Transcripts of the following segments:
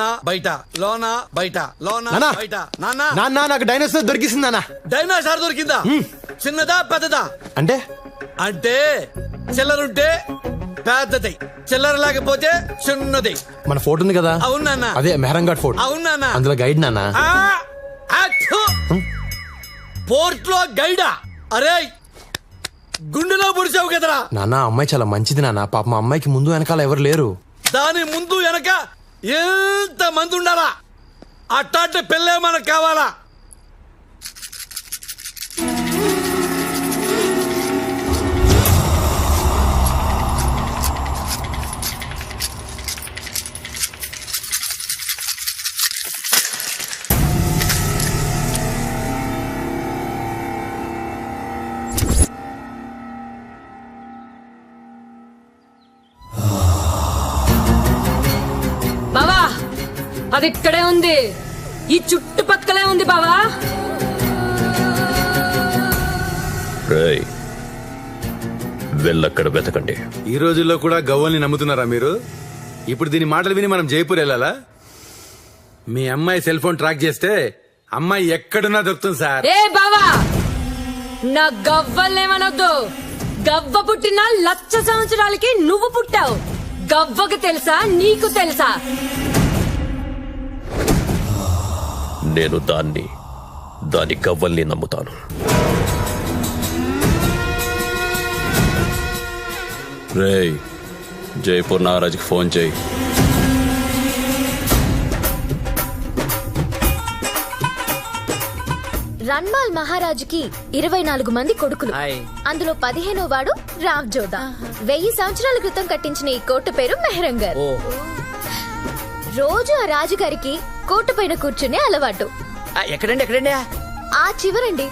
లోన బయట లోన బయట లోన నానా. బయట నాన్న నాన్న నాకు డైనోసార్ దొరికిసింది నాన్న. డైనోసార్ దొరికిందా? చిన్నదా పెద్దదా? అంటే అంటే చిల్లరుంటే పెద్దది, చిల్లర లేకపోతే చిన్నది. మన ఫోటో ఉంది కదా, అవును నాన్న. అదే మెహరంఘాట్ ఫోర్ట్. అవును నాన్న. అందులో గైడ్ నాన్న. పోర్ట్ లో గైడా? అరే గుండెలో పొడిచావు కదరా నాన్న. అమ్మాయి చాలా మంచిది నాన్న. పాప మా అమ్మాయికి ముందు వెనకాల ఎవరు లేరు. దాని ముందు వెనక ఎంత మంది ఉండాలా? అట్టాంటి పిల్లే మనకు కావాలా? బావా అది ఇక్కడే ఉంది, ఈ చుట్టుపక్కలే ఉంది బావా. వెళ్ళక్కడ వెతకండి. ఈ రోజుల్లో కూడా గవ్వల్ని నమ్ముతున్నారా మీరు? ఇప్పుడు దీని మాటలు విని మనం జైపూర్ వెళ్ళాలా? మీ అమ్మాయి సెల్ ఫోన్ ట్రాక్ చేస్తే అమ్మాయి ఎక్కడున్నా దొరుకుతుంది సార్. ఏ బావా, నా గవ్వలేమనొద్దు. గవ్వ పుట్టిన 1,00,000 సంవత్సరాలకి నువ్వు పుట్టావు. గవ్వకు తెలుసా, నీకు తెలుసా? నేను దాని గవ్వల్ని నమ్ముతాను. రేయ్, జైపూర్ నాగరాజ్కి ఫోన్ చేయి. రన్మాల్ మహారాజుకి 24 మంది కొడుకులు. అందులో 15వ వాడు రావ్ జోదా. 1000 సంవత్సరాల క్రితం కట్టించిన ఈ కోట పేరు మెహరంగర్. రోజు ఆ రాజుగారికి కోట పైన కూర్చునే అలవాటు. ఎక్కడండి? ఆ చివరండి.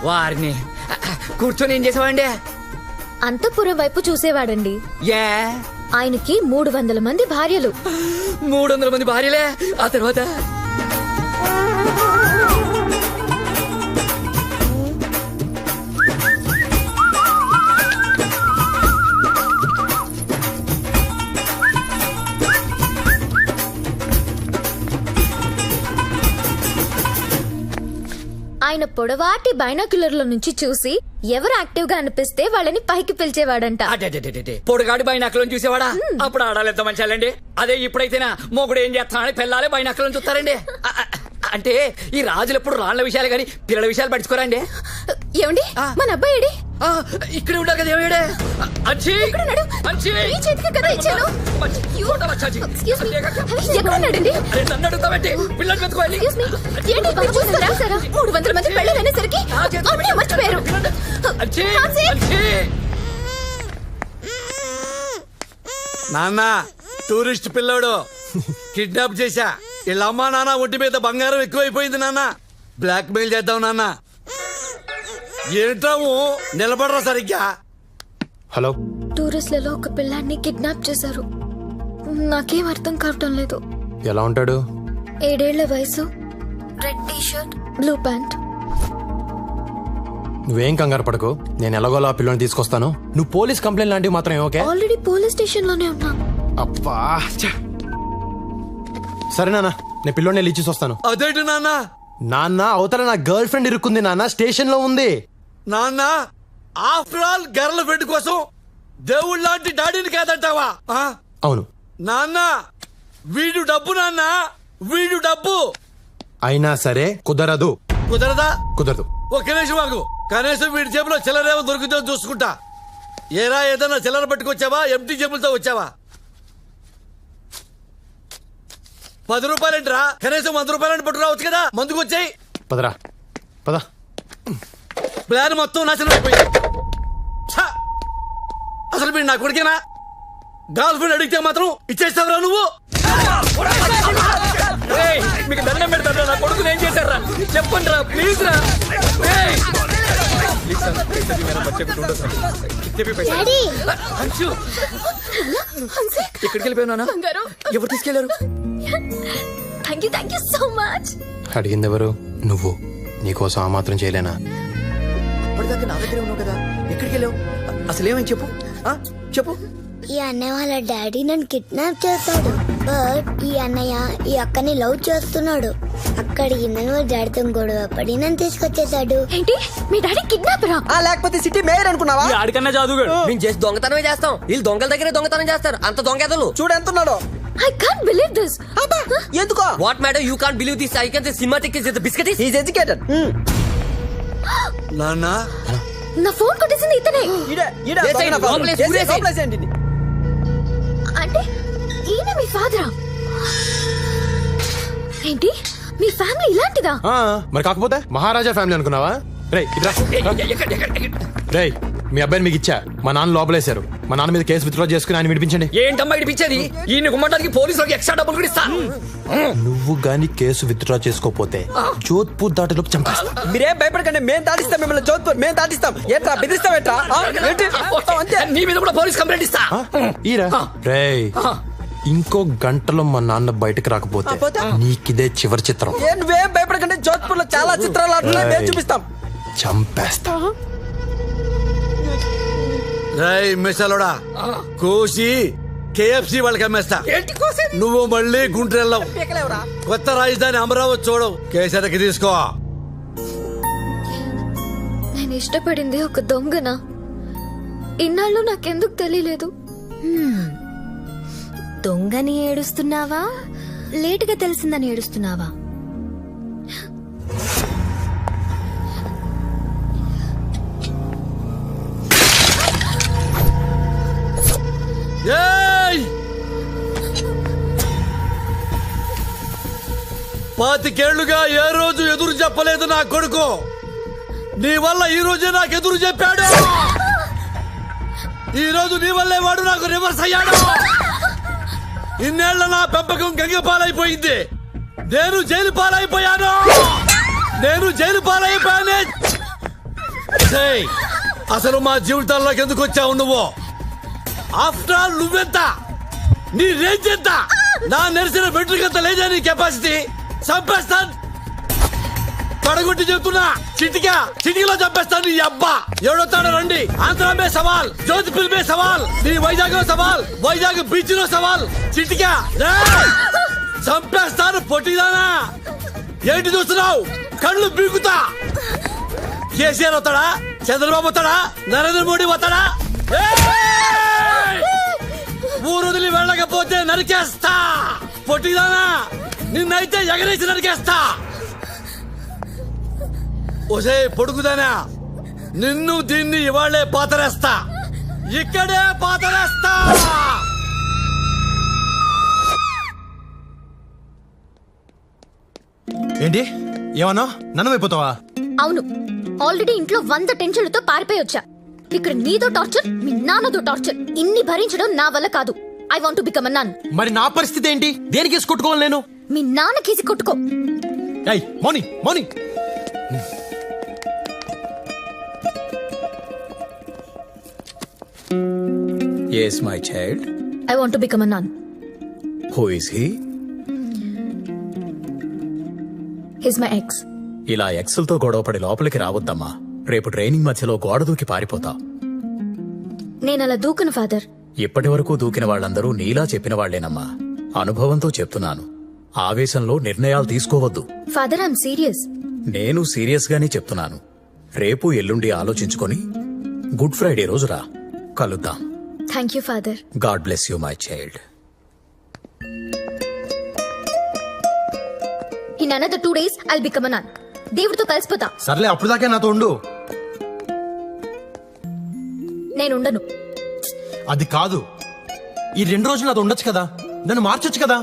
వారిని కూర్చొని ఏం చేసేవాడి? అంతఃపురం వైపు చూసేవాడండి. ఏ ఆయనకి 300 మంది భార్యలు. 300 మంది భార్యలే? ఆ తర్వాత ఆయన పొడవాటి బైనాక్యులర్ల నుంచి చూసి ఎవరు యాక్టివ్ గా అనిపిస్తే వాళ్ళని పైకి పిలిచేవాడంట. పొడుగాడి బైనాకులను చూసేవాడా? అప్పుడు ఆడాలి ఎంత మంచాలండి. అదే ఇప్పుడైతేనా మొగుడు ఏం చేస్తానని పిల్లలే బైనాకులను చూస్తారండి. అంటే ఈ రాజులు ఎప్పుడు రాళ్ల విషయాలు గాని పిల్లల విషయాలు పట్టించుకోరండి. ఏమండి, మన అబ్బాయి ఇక్కడ ఉంటారు కదా. ఏమయ్యాడే? నన్ను అడుగుతామంటే పిల్లలు పెట్టుకోవాలి. 300 మంది పెళ్ళనేసరికి మర్చిపోయారు. నాన్న, టూరిస్ట్ పిల్లోడు కిడ్నాప్ చేశా. వీళ్ళ అమ్మా నాన్న ఒంటి మీద బంగారం ఎక్కువైపోయింది నాన్న. బ్లాక్ మెయిల్ చేద్దాం నాన్న. ఏంటాము నిలబడరా సరిగ్గా. హలో, టూరిస్ట్లలో ఒక పిల్లాన్ని కిడ్నాప్ చేశారు. నాకేం అర్థం కావటం లేదు. ఎలా ఉంటాడు? 7 ఏళ్ల వయసు, red T shirt, blue pant. నువ్వేం కంగారు పడకు, నేను ఎలాగోలా ఆ పిల్లని తీసుకొస్తాను. నువ్వు పోలీస్ కంప్లైంట్ లాంటివి మాత్రం ఓకే? ఆల్రెడీ పోలీస్ స్టేషన్ లోనే ఉన్నా. అబ్బా, సరే నాన్న, నేను పిల్లోని వెళ్ళి ఇచ్చేసి వస్తాను. అదేంటి నాన్న? నాన్న, అవతల నా గర్ల్ ఫ్రెండ్ ఇరుక్కుంది నాన్న, స్టేషన్ లో ఉంది. నాన్న, ఆఫ్టర్ ఆల్ గర్ల్ ఫ్రెండ్ కోసం దేవుళ్ళ లాంటి డాడీని కాదంటావా? అవును నాన్న, వీడు డబ్బు నాన్న, వీడు డబ్బు. అయినా సరే కుదరదు. కుదరదా? కుదరదు. ఒక నిమిషం ఆగు. కనీసం వీడి జేబులో చిల్లరేమో దొరికితే చూసుకుంటా. ఏరా, ఏదన్నా చిల్లర పట్టుకొచ్చావా? ఎంటీ జేబులతో వచ్చావా? 10 రూపాయలేంట్రా? కనీసం 100 రూపాయలని పట్టు రావచ్చు కదా. మందుకు వచ్చాయి. పదరా పద. ప్లాన్ మొత్తం నాశనం అయిపోయింది. అసలు మీరు నా కొడుకేనా? గర్ల్ ఫ్రెండ్ అడిగితే మాత్రం ఇచ్చేస్తావురా నువ్వు? మీకు దండం పెడతారా? నా కొడుకుని ఏం చేశారా? చెప్పండి రా, ప్లీజ్ రా. ఎక్కడికి వెళ్ళిపోయినా? ఎవరు తీసుకెళ్లారు? Thank you so much. అడిగింది ఎవరు? నువ్వు. నీకోసం ఆ మాత్రం చేయలేనా? అప్పటిదాకా నా దగ్గరే ఉన్నావు కదా, ఎక్కడికి వెళ్ళావు? అసలు ఏమని చెప్పు. చెప్పు. ఈ అన్నయ్య వాళ్ళ డాడీ నన్ను కిడ్నాప్ చేస్తాడు. బట్ ఈ అన్నయ్య ఈ అక్కని లవ్ చేస్తున్నాడు. అక్కడికి నన్ను వాళ్ళ డాడీతో గొడవ పడి నన్ను తీసుకొచ్చేసాడు. ఏంటి మీ డాడీ కిడ్నాపరా? లేకపోతే సిటీ మేయర్ అనుకున్నావా? ఆడికన్నా జాదుగాడు. మేము చేసి దొంగతనమే చేస్తాం, వీళ్ళు దొంగల దగ్గరే దొంగతనం చేస్తారు. అంత దొంగెదలు చూడు ఎంతున్నాడు. I can't believe this. ఎందుకో? What matter you can't believe this? I can say cinematic is the biscuit is educated. నాన్న నా ఫోన్ కొట్టేసింది ఇతనే. అంటే ఈయన మీ ఫాదరా? ఏంటి మీ ఫ్యామిలీ ఇలాంటిదా? మరి కాకపోతే మహారాజా ఫ్యామిలీ అనుకున్నావా? రేయ్ మీ అబ్బాయిని మీకు ఇచ్చా, మా నాన్న లోపలేశారు. మా నాన్న మీద కేసు విత్డ్రా చేసుకుని ఆయన విడిపించండి. ఏంటమ్మా ఇడిపించేది? ఈయన గుమ్మటానికి పోలీసులకు ఎక్స్ట్రా డబ్బులు కూడా ఇస్తా. నువ్వు గాని కేసు విత్డ్రా చేసుకోపోతే జోధ్పూర్ దాటిలోకి చంపేస్తా. మీరేం భయపడకండి, మేము దాటిస్తాం మిమ్మల్ని. జోధ్పూర్ మేము దాటిస్తాం. ఏంట్రా బెదిరిస్తాం? ఏంట్రా నీ మీద కూడా పోలీస్ కంప్లైంట్ ఇస్తా. ఈరా రేయ్ ఇంకో గంటలో మా నాన్న బయటకు రాకపోతే నీకిదే చివరి చిత్రం. నువ్వేం భయపడకండి, జోధ్పూర్ లో చాలా చిత్రాలు ఆడుతున్నాయి, మేము చూపిస్తాం. చంపేస్తా. రేయ్ మిసలోడా కోసి కేఎఫ్సి వాళ్ళకి అమ్మేస్తా. నువ్వు మళ్ళీ గుంటెళ్ళవు. కొత్త రాజధాని అమరావతి చూడవు. కేసరికి తీసుకో. నేను ఇష్టపడింది ఒక దొంగనా? ఇన్నాళ్ళు నాకెందుకు తెలియలేదు? దొంగని ఏడుస్తున్నావా, లేటుగా తెలిసిందని ఏడుస్తున్నావా? ఏయ్! 25 ఏళ్లుగా ఏ రోజు ఎదురు చెప్పలేదు నా కొడుకు. నీ వల్ల ఈ రోజే నాకు ఎదురు చెప్పాడు. ఈ రోజు నీ వల్లే వాడు నాకు రివర్స్ అయ్యాడు. ఇన్నేళ్ల నా పెంపకం గంగ పాలైపోయింది. నేను జైలు పాలైపోయాను. అసలు మా జీవితాల్లోకి ఎందుకు వచ్చావు నువ్వు? ఆఫ్టర్ ఆల్ నువ్వెంత, నీ రేంజ్ ఎంత? నా నెరిసిన బెట్రికంత లేదా నీ కెపాసిటీ? చంపేస్తాను, పడగొట్టి చెప్తున్నా. చిటికలో చంపేస్తాను. నీ అబ్బా ఎవడొస్తాడో రండి. ఆంధ్ర మే సవాల్, జోధ్పూర్ మే సవాల్, నీ వైజాగ్ లో సవాల్, వైజాగ్ బీచ్ లో సవాల్. చిటికా చంపేస్తాను. పొట్టిదానా ఏంటి చూస్తున్నావు? కళ్ళు బీగుతా. కేసీఆర్ వస్తాడా? చంద్రబాబు వస్తాడా? నరేంద్ర మోడీ వస్తాడా? ఊరు వదిలి వెళ్ళకపోతే నరికేస్తా. పొట్టిదానా నిన్నైతే ఎగరేసి నరికేస్తా. ఒసే పొడుగుదానా నిన్ను దీన్ని ఇవాళ్లే పాతరేస్తా. ఇక్కడే పాతరేస్తా. ఏంటి ఏమన్నా నన్ను అయిపోతావా? అవును, ఆల్రెడీ ఇంట్లో 100 టెన్షన్లతో పారిపోయి వచ్చా. ఇక్కడ నీదో టార్చర్, మీ నాన్నదో టార్చర్. ఇన్ని భరించడం నా వల్ల కాదు. I want to become a nun. మరి నా పరిస్థితి ఏంటి? దేనికి కేసు కొట్టుకోవాలి నేను? మీ నాన్న కేసి కొట్టుకో. మౌని Yes, my child. I want to become a nun. Who is he? He's my ex. ఇలా ఎక్సెల్తో గొడవపడి లోపలికి రావద్దమ్మా. రేపు ట్రైనింగ్ మధ్యలో గోడ దూకి పారిపోతా. నేను అలా దూకను ఫాదర్. ఇప్పటి వరకు దూకిన వాళ్ళందరూ నీలా చెప్పిన వాళ్లేనమ్మా. అనుభవంతో చెప్తున్నాను. ఆవేశంలో నిర్ణయాలు తీసుకోవద్దు. Father I'm serious. నేను సీరియస్ గానే చెప్తున్నాను. రేపు ఎల్లుండి ఆలోచించుకొని గుడ్ ఫ్రైడే రోజు రా, కలుద్దాం. Thank you father. God bless you my child. In another 2 days I'll become a nun. దేవుడితో కలిసిపోతా. సర్లే అప్పుడు దాకా నాతో ఉండు. నేనుండను. అది కాదు, ఈ 2 రోజులు నాతో ఉండొచ్చు కదా. నన్ను మార్చొచ్చు కదా.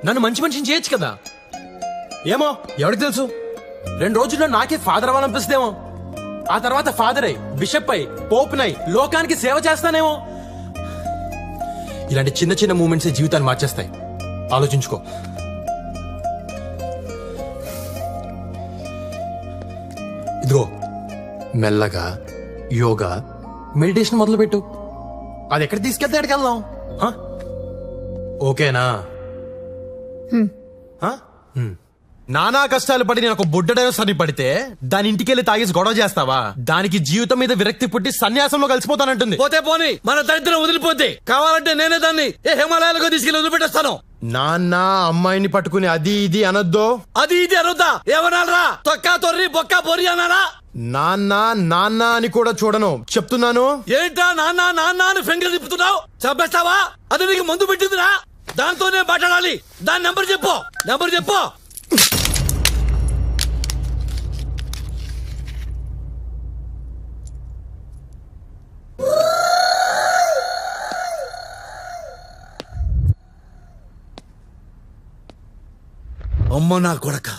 నన్ను మంచి మనిషిని చేయొచ్చు కదా. ఏమో ఎవరికి తెలుసు, 2 రోజుల్లో నాకే ఫాదర్ అవ్వాలనిపిస్తుందేమో. ఆ తర్వాత ఫాదర్ అయి, బిషప్ అయి, పోప్ నై లోకానికి సేవ చేస్తానేమో. ఇలాంటి చిన్న చిన్న మూమెంట్స్ జీవితాన్ని మార్చేస్తాయి. ఆలోచించుకో. ఇదిగో మెల్లగా యోగా మెడిటేషన్ మొదలు పెట్టు. అది ఎక్కడ తీసుకెళ్తే ఎక్కడికి వెళ్దాం. ఓకేనా? నానా కష్టాలు పడి నేను ఒక బుడ్డడైన సన్ని పడితే దాని ఇంటికెళ్ళి తాగేసి గొడవ చేస్తావా? దానికి జీవితం మీద విరక్తి పుట్టి సన్యాసంలో కలిసిపోతానంటుంది. పోతే పోని, మన దరిద్రం వదిలిపోతే కావాలంటే నేనే దాన్ని హిమాలయాలకు తీసుకెళ్లి వదిలిపెట్టేస్తాను. నాన్న అమ్మాయిని పట్టుకుని అది ఇది అనొద్దు. అది ఇది అనొద్దా? ఏమనాలరా? తొక్క తొర్రి బొక్క బొర్రి అన్నారా? నాన్న నాన్న అని కూడా చూడను, చెప్తున్నాను. ఏంటా నాన్న నాన్న అని ఫింగర్ తిప్పుతున్నావు? చంపేస్తావా? అది నీకు మందు పెట్టిందిరా? దాంతోనే మాట్లాడాలి. దాని నెంబర్ చెప్పు, నెంబర్ చెప్పు. అమ్మ నా కొడక,